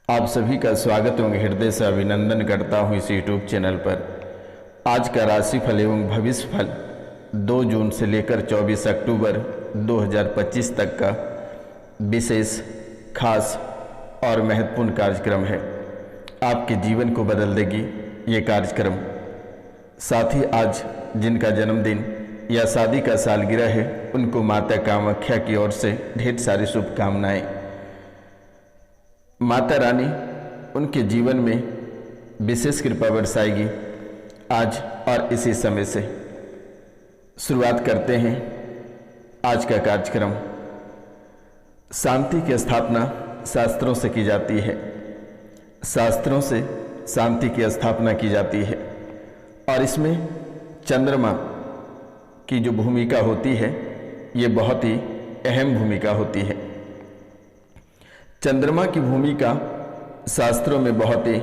आप सभी का स्वागत एवं हृदय से अभिनंदन करता हूं इस यूट्यूब चैनल पर। आज का राशिफल एवं भविष्य फल 2 जून से लेकर 24 अक्टूबर 2025 तक का विशेष, खास और महत्वपूर्ण कार्यक्रम है। आपके जीवन को बदल देगी ये कार्यक्रम। साथ ही आज जिनका जन्मदिन या शादी का सालगिरह है, उनको माता कामाख्या की ओर से ढेर सारी शुभकामनाएं। माता रानी उनके जीवन में विशेष कृपा बरसाएगी आज और इसी समय से। शुरुआत करते हैं आज का कार्यक्रम। शांति की स्थापना शास्त्रों से की जाती है, शास्त्रों से शांति की स्थापना की जाती है और इसमें चंद्रमा की जो भूमिका होती है ये बहुत ही अहम भूमिका होती है। चंद्रमा की भूमिका शास्त्रों में बहुत ही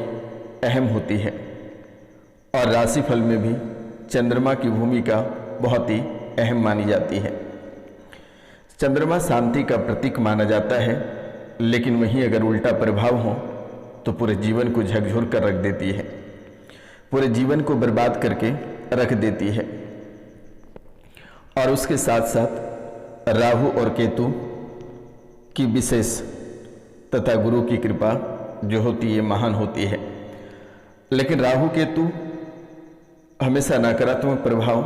अहम होती है और राशिफल में भी चंद्रमा की भूमिका बहुत ही अहम मानी जाती है। चंद्रमा शांति का प्रतीक माना जाता है, लेकिन वहीं अगर उल्टा प्रभाव हो तो पूरे जीवन को झकझोर कर रख देती है, पूरे जीवन को बर्बाद करके रख देती है। और उसके साथ साथ राहु और केतु की विशेष तथा गुरु की कृपा जो होती है महान होती है। लेकिन राहु केतु हमेशा नकारात्मक प्रभाव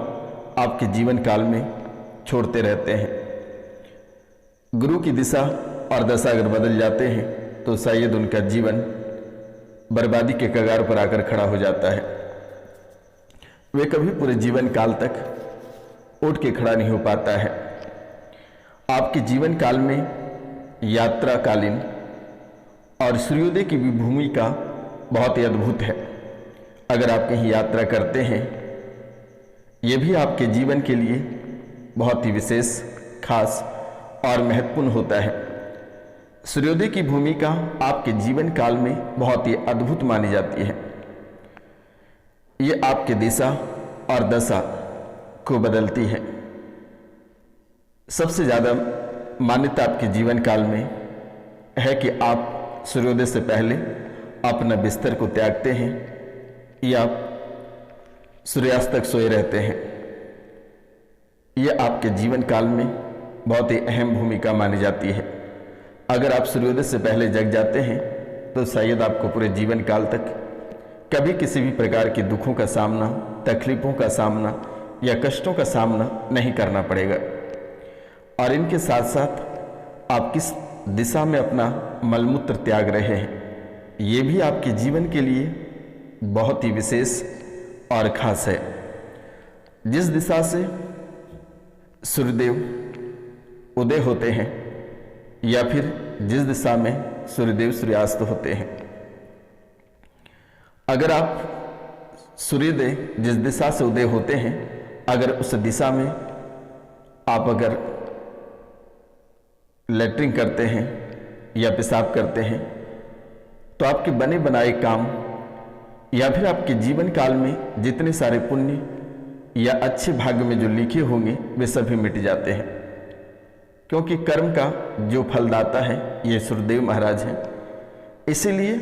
आपके जीवन काल में छोड़ते रहते हैं। गुरु की दिशा और दशा अगर बदल जाते हैं तो शायद उनका जीवन बर्बादी के कगार पर आकर खड़ा हो जाता है। वे कभी पूरे जीवन काल तक उठ के खड़ा नहीं हो पाता है। आपके जीवन काल में यात्रा कालीन और सूर्योदय की भी भूमिका बहुत ही अद्भुत है। अगर आप कहीं यात्रा करते हैं, ये भी आपके जीवन के लिए बहुत ही विशेष, खास और महत्वपूर्ण होता है। सूर्योदय की भूमिका आपके जीवन काल में बहुत ही अद्भुत मानी जाती है। ये आपके दिशा और दशा को बदलती है। सबसे ज़्यादा मान्यता आपके जीवन काल में है कि आप सूर्योदय से पहले अपना बिस्तर को त्यागते हैं या सूर्यास्त तक सोए रहते हैं। यह आपके जीवन काल में बहुत ही अहम भूमिका मानी जाती है। अगर आप सूर्योदय से पहले जग जाते हैं तो शायद आपको पूरे जीवन काल तक कभी किसी भी प्रकार के दुखों का सामना, तकलीफों का सामना या कष्टों का सामना नहीं करना पड़ेगा। और इनके साथ साथ आप किस दिशा में अपना मलमूत्र त्याग रहे हैं, ये भी आपके जीवन के लिए बहुत ही विशेष और खास है। जिस दिशा से सूर्यदेव उदय होते हैं या फिर जिस दिशा में सूर्यदेव सूर्यास्त होते हैं, अगर आप सूर्योदय जिस दिशा से उदय होते हैं, अगर उस दिशा में आप अगर लेटरिंग करते हैं या पेशाब करते हैं तो आपके बने बनाए काम या फिर आपके जीवन काल में जितने सारे पुण्य या अच्छे भाग्य में जो लिखे होंगे वे सभी मिट जाते हैं। क्योंकि कर्म का जो फलदाता है ये सूर्यदेव महाराज हैं। इसीलिए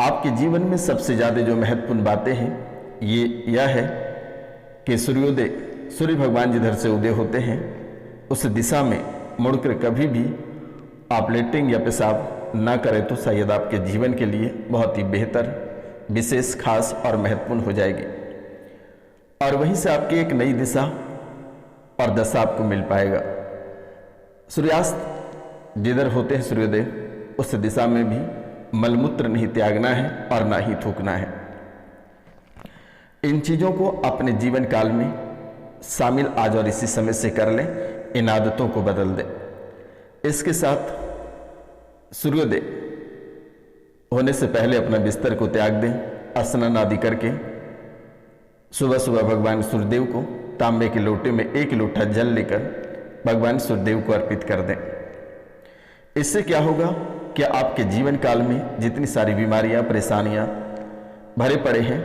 आपके जीवन में सबसे ज़्यादा जो महत्वपूर्ण बातें हैं ये यह है कि सूर्योदय, सूर्य भगवान जिधर से उदय होते हैं उस दिशा में मुड़कर कभी भी आप लेटरिंग या पेशाब ना करें तो शायद आपके जीवन के लिए बहुत ही बेहतर, विशेष, खास और महत्वपूर्ण हो जाएगी। और वहीं से आपकी एक नई दिशा और दशा आपको मिल पाएगा। सूर्यास्त जिधर होते हैं सूर्योदय, उस दिशा में भी मलमूत्र नहीं त्यागना है और ना ही थूकना है। इन चीज़ों को अपने जीवन काल में शामिल आज और इसी समय से कर लें, इन आदतों को बदल दें। इसके साथ सूर्योदय होने से पहले अपना बिस्तर को त्याग दें। स्नान आदि करके सुबह सुबह भगवान सूर्यदेव को तांबे के लोटे में 1 लोटा जल लेकर भगवान सूर्यदेव को अर्पित कर दें। इससे क्या होगा कि आपके जीवन काल में जितनी सारी बीमारियां, परेशानियां भरे पड़े हैं,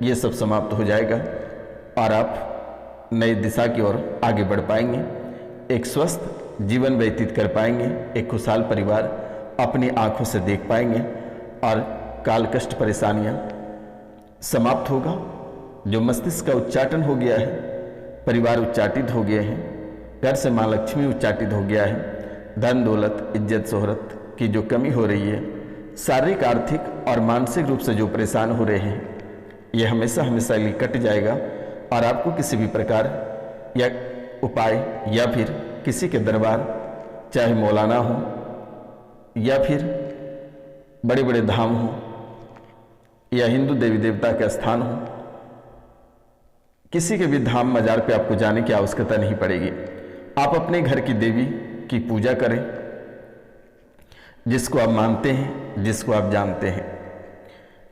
ये सब समाप्त हो जाएगा और आप नई दिशा की ओर आगे बढ़ पाएंगे। एक स्वस्थ जीवन व्यतीत कर पाएंगे, एक खुशहाल परिवार अपनी आंखों से देख पाएंगे और काल कष्ट परेशानियां समाप्त होगा। जो मस्तिष्क का उच्चाटन हो गया है, परिवार उच्चाटित हो गए हैं, घर से माँ लक्ष्मी उच्चाटित हो गया है, धन दौलत इज्जत शोहरत की जो कमी हो रही है, शारीरिक आर्थिक और मानसिक रूप से जो परेशान हो रहे हैं, ये हमेशा हमेशा लिए कट जाएगा और आपको किसी भी प्रकार या उपाय या फिर किसी के दरबार, चाहे मौलाना हो या फिर बड़े बड़े धाम हो या हिंदू देवी देवता के स्थान हो, किसी के भी धाम मजार पे आपको जाने की आवश्यकता नहीं पड़ेगी। आप अपने घर की देवी की पूजा करें, जिसको आप मानते हैं, जिसको आप जानते हैं।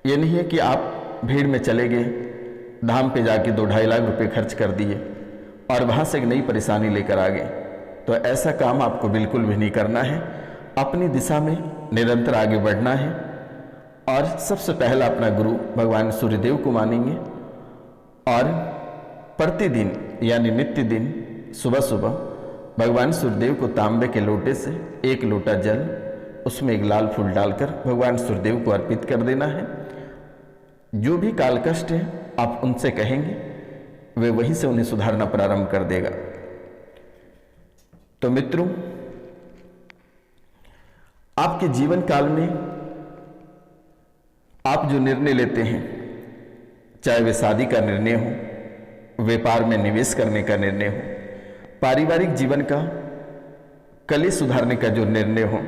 ये नहीं है कि आप भीड़ में चले गए, धाम पे जाके 2-2.5 लाख रुपए खर्च कर दिए और वहाँ से एक नई परेशानी लेकर आ गए। तो ऐसा काम आपको बिल्कुल भी नहीं करना है। अपनी दिशा में निरंतर आगे बढ़ना है और सबसे पहला अपना गुरु भगवान सूर्यदेव को मानेंगे और प्रतिदिन यानी नित्य दिन सुबह सुबह भगवान सूर्यदेव को तांबे के लोटे से 1 लोटा जल, उसमें एक लाल फूल डालकर भगवान सूर्यदेव को अर्पित कर देना है। जो भी काल कष्ट है आप उनसे कहेंगे, वे वहीं से उन्हें सुधारना प्रारंभ कर देगा। तो मित्रों, आपके जीवन काल में आप जो निर्णय लेते हैं, चाहे वे शादी का निर्णय हो, व्यापार में निवेश करने का निर्णय हो, पारिवारिक जीवन का कलेश सुधारने का जो निर्णय हो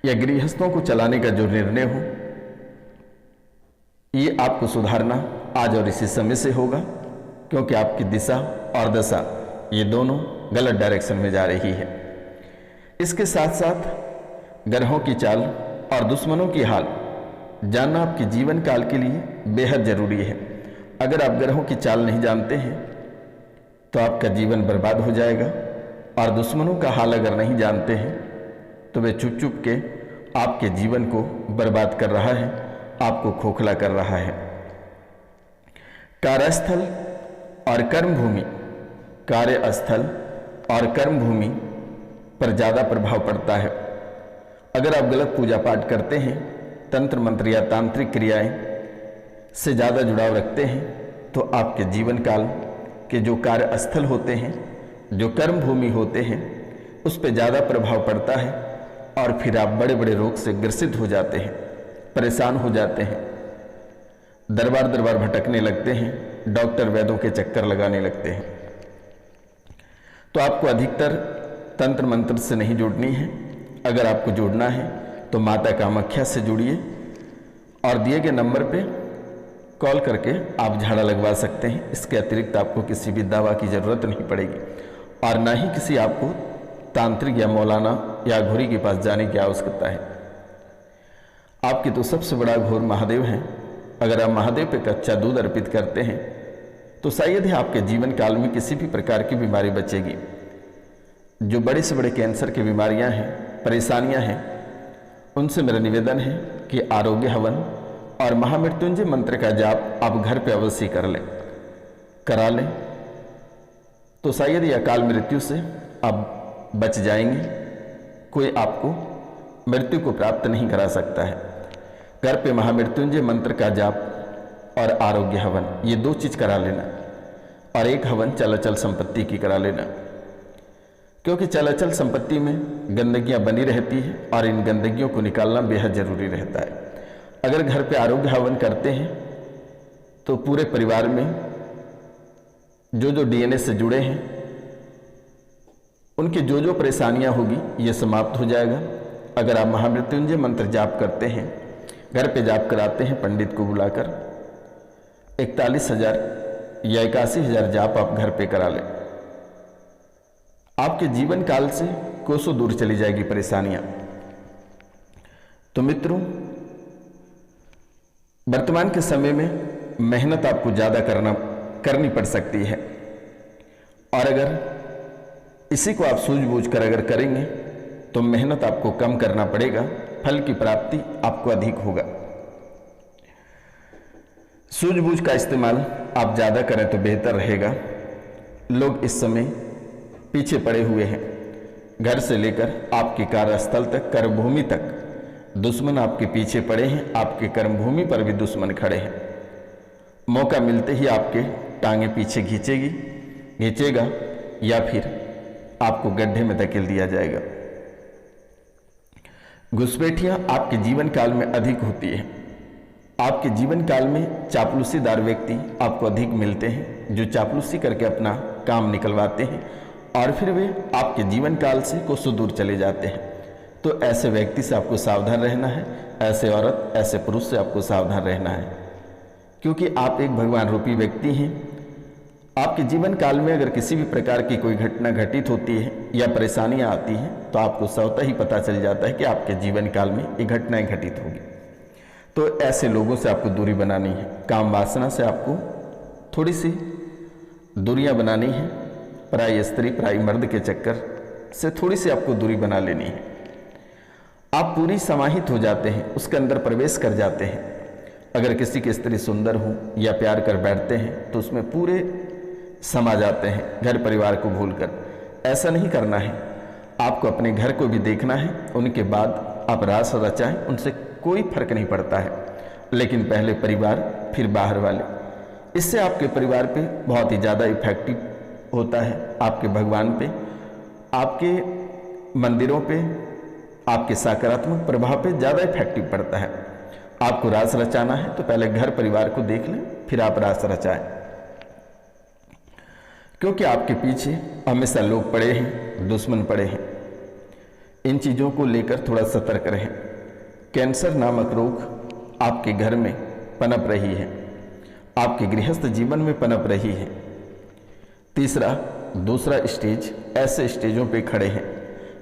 या गृहस्थों को चलाने का जो निर्णय हो, ये आपको सुधारना आज और इसी समय से होगा, क्योंकि आपकी दिशा और दशा ये दोनों गलत डायरेक्शन में जा रही है। इसके साथ साथ ग्रहों की चाल और दुश्मनों की हाल जानना आपके जीवन काल के लिए बेहद जरूरी है। अगर आप ग्रहों की चाल नहीं जानते हैं तो आपका जीवन बर्बाद हो जाएगा, और दुश्मनों का हाल अगर नहीं जानते हैं तो वे चुप चुप के आपके जीवन को बर्बाद कर रहा है, आपको खोखला कर रहा है। कार्यस्थल और कर्मभूमि, कार्यस्थल और कर्मभूमि पर ज़्यादा प्रभाव पड़ता है। अगर आप गलत पूजा पाठ करते हैं, तंत्र मंत्र या तांत्रिक क्रियाएं से ज़्यादा जुड़ाव रखते हैं, तो आपके जीवन काल के जो कार्यस्थल होते हैं, जो कर्म भूमि होते हैं, उस पर ज़्यादा प्रभाव पड़ता है और फिर आप बड़े बड़े रोग से ग्रसित हो जाते हैं, परेशान हो जाते हैं, दरबार दरबार भटकने लगते हैं, डॉक्टर वैद्यों के चक्कर लगाने लगते हैं। तो आपको अधिकतर तंत्र मंत्र से नहीं जुड़नी है। अगर आपको जुड़ना है तो माता कामाख्या से जुड़िए और दिए गए नंबर पे कॉल करके आप झाड़ा लगवा सकते हैं। इसके अतिरिक्त आपको किसी भी दवा की ज़रूरत नहीं पड़ेगी और ना ही किसी आपको तांत्रिक या मौलाना या घोरी के पास जाने की आवश्यकता है। आपके तो सबसे बड़ा घोर महादेव हैं। अगर आप महादेव पे कच्चा दूध अर्पित करते हैं तो शायद ही आपके जीवन काल में किसी भी प्रकार की बीमारी बचेगी। जो बड़े से बड़े कैंसर की बीमारियां हैं, परेशानियां हैं, उनसे मेरा निवेदन है कि आरोग्य हवन और महामृत्युंजय मंत्र का जाप आप घर पे अवश्य करा लें, तो शायद ही अकाल मृत्यु से आप बच जाएंगे। कोई आपको मृत्यु को प्राप्त नहीं करा सकता है। घर पे महामृत्युंजय मंत्र का जाप और आरोग्य हवन, ये 2 चीज करा लेना, और एक हवन चलाचल संपत्ति की करा लेना, क्योंकि चलाचल संपत्ति में गंदगियां बनी रहती है और इन गंदगियों को निकालना बेहद जरूरी रहता है। अगर घर पे आरोग्य हवन करते हैं तो पूरे परिवार में जो डीएनए से जुड़े हैं उनकी जो परेशानियां होगी ये समाप्त हो जाएगा। अगर आप महामृत्युंजय मंत्र जाप करते हैं, घर पे जाप कराते हैं पंडित को बुलाकर, 41,000 या 81,000 जाप आप घर पे करा लें, आपके जीवन काल से कोसों दूर चली जाएगी परेशानियां। तो मित्रों, वर्तमान के समय में मेहनत आपको ज़्यादा करनी पड़ सकती है, और अगर इसी को आप सूझबूझ कर अगर करेंगे तो मेहनत आपको कम करना पड़ेगा, फल की प्राप्ति आपको अधिक होगा। सूझबूझ का इस्तेमाल आप ज़्यादा करें तो बेहतर रहेगा। लोग इस समय पीछे पड़े हुए हैं, घर से लेकर आपके कार्यस्थल तक, कर्मभूमि तक दुश्मन आपके पीछे पड़े हैं, आपके कर्मभूमि पर भी दुश्मन खड़े हैं। मौका मिलते ही आपके टांगे पीछे खींचेगा या फिर आपको गड्ढे में धकेल दिया जाएगा। घुसपैठियां आपके जीवन काल में अधिक होती है। आपके जीवन काल में चापलूसीदार व्यक्ति आपको अधिक मिलते हैं, जो चापलूसी करके अपना काम निकलवाते हैं और फिर वे आपके जीवन काल से कोसों दूर चले जाते हैं। तो ऐसे व्यक्ति से आपको सावधान रहना है, ऐसे औरत, ऐसे पुरुष से आपको सावधान रहना है, क्योंकि आप एक भगवान रूपी व्यक्ति हैं। आपके जीवन काल में अगर किसी भी प्रकार की कोई घटना घटित होती है या परेशानियां आती हैं तो आपको स्वतः ही पता चल जाता है कि आपके जीवन काल में ये घटनाएं घटित होगी। तो ऐसे लोगों से आपको दूरी बनानी है। काम वासना से आपको थोड़ी सी दूरियां बनानी है। पराई स्त्री, पराई मर्द के चक्कर से थोड़ी सी आपको दूरी बना लेनी है। आप पूरी समाहित हो जाते हैं, उसके अंदर प्रवेश कर जाते हैं। अगर किसी की स्त्री सुंदर हो या प्यार कर बैठते हैं तो उसमें पूरे समा जाते हैं, घर परिवार को भूलकर। ऐसा नहीं करना है। आपको अपने घर को भी देखना है, उनके बाद आप रास रचाएं, उनसे कोई फर्क नहीं पड़ता है। लेकिन पहले परिवार, फिर बाहर वाले। इससे आपके परिवार पे बहुत ही ज़्यादा इफेक्टिव होता है, आपके भगवान पे, आपके मंदिरों पे, आपके सकारात्मक प्रभाव पे ज़्यादा इफेक्टिव पड़ता है। आपको रास रचाना है तो पहले घर परिवार को देख लें, फिर आप रास रचाएं, क्योंकि आपके पीछे हमेशा लोग पड़े हैं, दुश्मन पड़े हैं। इन चीज़ों को लेकर थोड़ा सतर्क रहें। कैंसर नामक रोग आपके घर में पनप रही है, आपके गृहस्थ जीवन में पनप रही है। दूसरा स्टेज, ऐसे स्टेजों पे खड़े हैं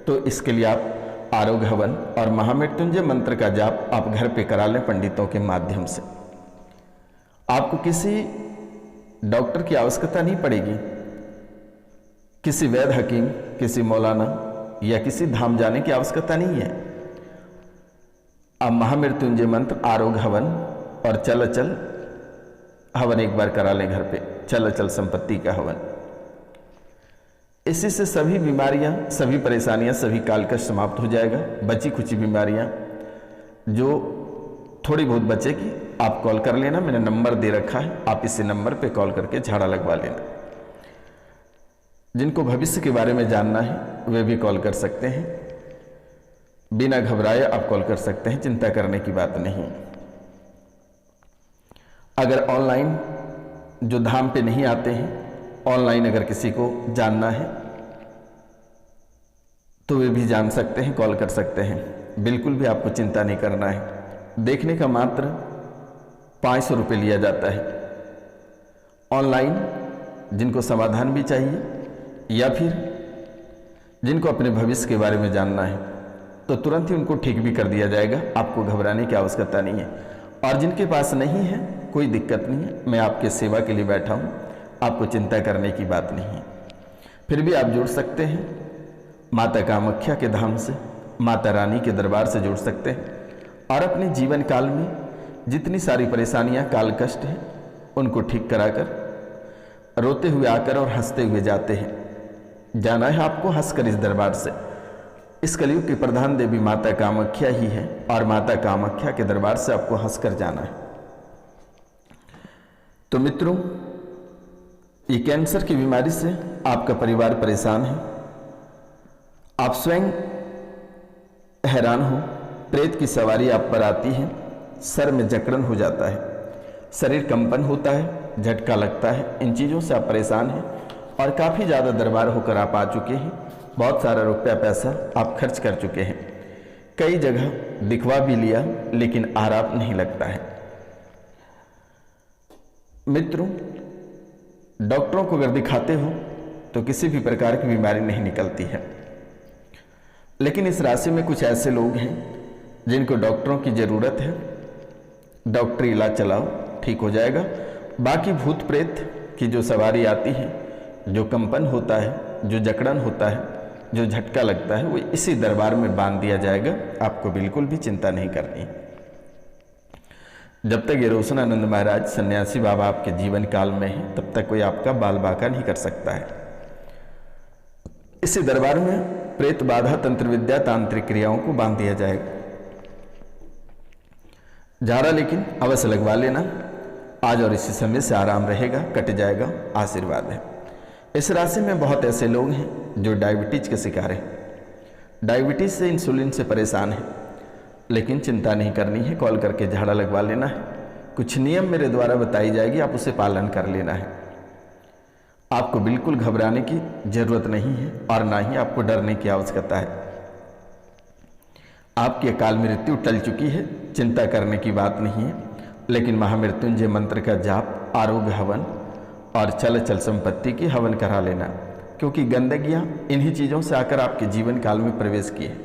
तो इसके लिए आप आरोग्य हवन और महामृत्युंजय मंत्र का जाप आप घर पे करा लें पंडितों के माध्यम से। आपको किसी डॉक्टर की आवश्यकता नहीं पड़ेगी, किसी वैद्य हकीम, किसी मौलाना या किसी धाम जाने की आवश्यकता नहीं है। आप महामृत्युंजय मंत्र, आरोग्य हवन और चल अचल हवन एक बार करा लें घर पे, चल अचल संपत्ति का हवन। इसी से सभी बीमारियां, सभी परेशानियां, सभी काल कष्ट समाप्त हो जाएगा। बची कुछ बीमारियां जो थोड़ी बहुत बचेगी, आप कॉल कर लेना, मैंने नंबर दे रखा है, आप इसी नंबर पे कॉल करके झाड़ा लगवा लेना। जिनको भविष्य के बारे में जानना है वे भी कॉल कर सकते हैं, बिना घबराए आप कॉल कर सकते हैं, चिंता करने की बात नहीं। अगर ऑनलाइन जो धाम पे नहीं आते हैं, ऑनलाइन अगर किसी को जानना है तो वे भी जान सकते हैं, कॉल कर सकते हैं। बिल्कुल भी आपको चिंता नहीं करना है। देखने का मात्र 500 रुपये लिया जाता है। ऑनलाइन जिनको समाधान भी चाहिए या फिर जिनको अपने भविष्य के बारे में जानना है तो तुरंत ही उनको ठीक भी कर दिया जाएगा, आपको घबराने की आवश्यकता नहीं है। और जिनके पास नहीं है कोई दिक्कत नहीं है, मैं आपके सेवा के लिए बैठा हूँ, आपको चिंता करने की बात नहीं है। फिर भी आप जुड़ सकते हैं माता कामाख्या के धाम से, माता रानी के दरबार से जुड़ सकते हैं और अपने जीवन काल में जितनी सारी परेशानियां, काल कष्ट हैं, उनको ठीक कराकर रोते हुए आकर और हंसते हुए जाते हैं। जाना है आपको हंसकर इस दरबार से। इस कलयुग की प्रधान देवी माता कामाख्या ही है और माता कामाख्या के दरबार से आपको हंसकर जाना है। तो मित्रों, ये कैंसर की बीमारी से आपका परिवार परेशान है, आप स्वयं हैरान हो, प्रेत की सवारी आप पर आती है, सर में जकड़न हो जाता है, शरीर कंपन होता है, झटका लगता है, इन चीज़ों से आप परेशान हैं और काफ़ी ज़्यादा दरबार होकर आप आ चुके हैं। बहुत सारा रुपया पैसा आप खर्च कर चुके हैं, कई जगह दिखवा भी लिया लेकिन आराम नहीं लगता है। मित्रों, डॉक्टरों को अगर दिखाते हो तो किसी भी प्रकार की बीमारी नहीं निकलती है, लेकिन इस राशि में कुछ ऐसे लोग हैं जिनको डॉक्टरों की ज़रूरत है। डॉक्टरी इलाज चलाओ, ठीक हो जाएगा। बाकी भूत प्रेत की जो सवारी आती है, जो कंपन होता है, जो जकड़न होता है, जो झटका लगता है, वो इसी दरबार में बांध दिया जाएगा। आपको बिल्कुल भी चिंता नहीं करनी। जब तक ये रोशनानंद महाराज सन्यासी बाबा आपके जीवन काल में है तब तक कोई आपका बाल बाका नहीं कर सकता है। इसी दरबार में प्रेत बाधा, तंत्र विद्या, तांत्रिक क्रियाओं को बांध दिया जाएगा। झाड़ा लेकिन अवश्य लगवा लेना। आज और इसी समय से आराम रहेगा, कट जाएगा, आशीर्वाद है। इस राशि में बहुत ऐसे लोग हैं जो डायबिटीज के शिकार हैं, डायबिटीज से, इंसुलिन से परेशान हैं, लेकिन चिंता नहीं करनी है, कॉल करके झाड़ा लगवा लेना है। कुछ नियम मेरे द्वारा बताई जाएगी, आप उसे पालन कर लेना है। आपको बिल्कुल घबराने की जरूरत नहीं है और ना ही आपको डरने की आवश्यकता है। आपकी अकाल मृत्यु टल चुकी है, चिंता करने की बात नहीं है। लेकिन महामृत्युंजय मंत्र का जाप, आरोग्य हवन और चल चल संपत्ति की हवन करा लेना, क्योंकि गंदगियां इन्हीं चीज़ों से आकर आपके जीवन काल में प्रवेश की है।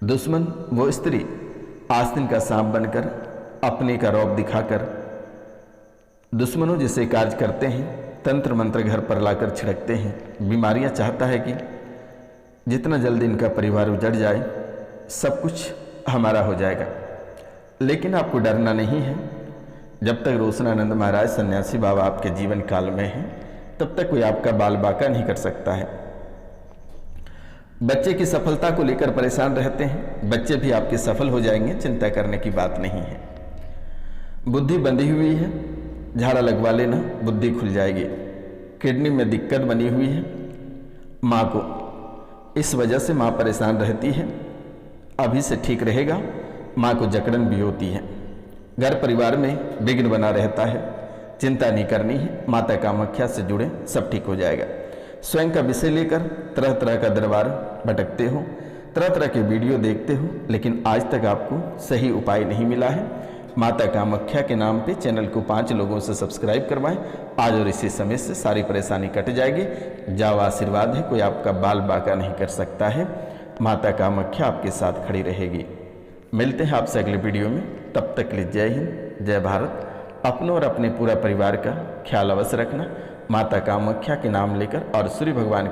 दुश्मन वो स्त्री आस्तीन का सांप बनकर, अपने का रौब दिखाकर दुश्मनों जैसे कार्य करते हैं, तंत्र मंत्र घर पर लाकर छिड़कते हैं, बीमारियां चाहता है कि जितना जल्दी इनका परिवार उजड़ जाए, सब कुछ हमारा हो जाएगा। लेकिन आपको डरना नहीं है। जब तक रोशनानंद महाराज सन्यासी बाबा आपके जीवन काल में हैं, तब तक कोई आपका बाल बाका नहीं कर सकता है। बच्चे की सफलता को लेकर परेशान रहते हैं, बच्चे भी आपके सफल हो जाएंगे, चिंता करने की बात नहीं है। बुद्धि बंधी हुई है, झाड़ा लगवा लेना, बुद्धि खुल जाएगी। किडनी में दिक्कत बनी हुई है, माँ को इस वजह से माँ परेशान रहती है, अभी से ठीक रहेगा। माँ को जकड़न भी होती है, घर परिवार में विघ्न बना रहता है, चिंता नहीं करनी है। माता कामाख्या से जुड़े, सब ठीक हो जाएगा। स्वयं का विषय लेकर तरह तरह का दरबार भटकते हो, तरह तरह के वीडियो देखते हो, लेकिन आज तक आपको सही उपाय नहीं मिला है। माता कामाख्या के नाम पे चैनल को 5 लोगों से सब्सक्राइब करवाएं। आज और इसी समय से सारी परेशानी कट जाएगी। जाओ, आशीर्वाद है, कोई आपका बाल बाका नहीं कर सकता है। माता कामाख्या आपके साथ खड़ी रहेगी। मिलते हैं आपसे अगले वीडियो में, तब तक के लिए जय हिंद, जय भारत। अपनों और अपने पूरा परिवार का ख्याल अवश्य रखना। माता कामाख्या के नाम लेकर और सूर्य भगवान का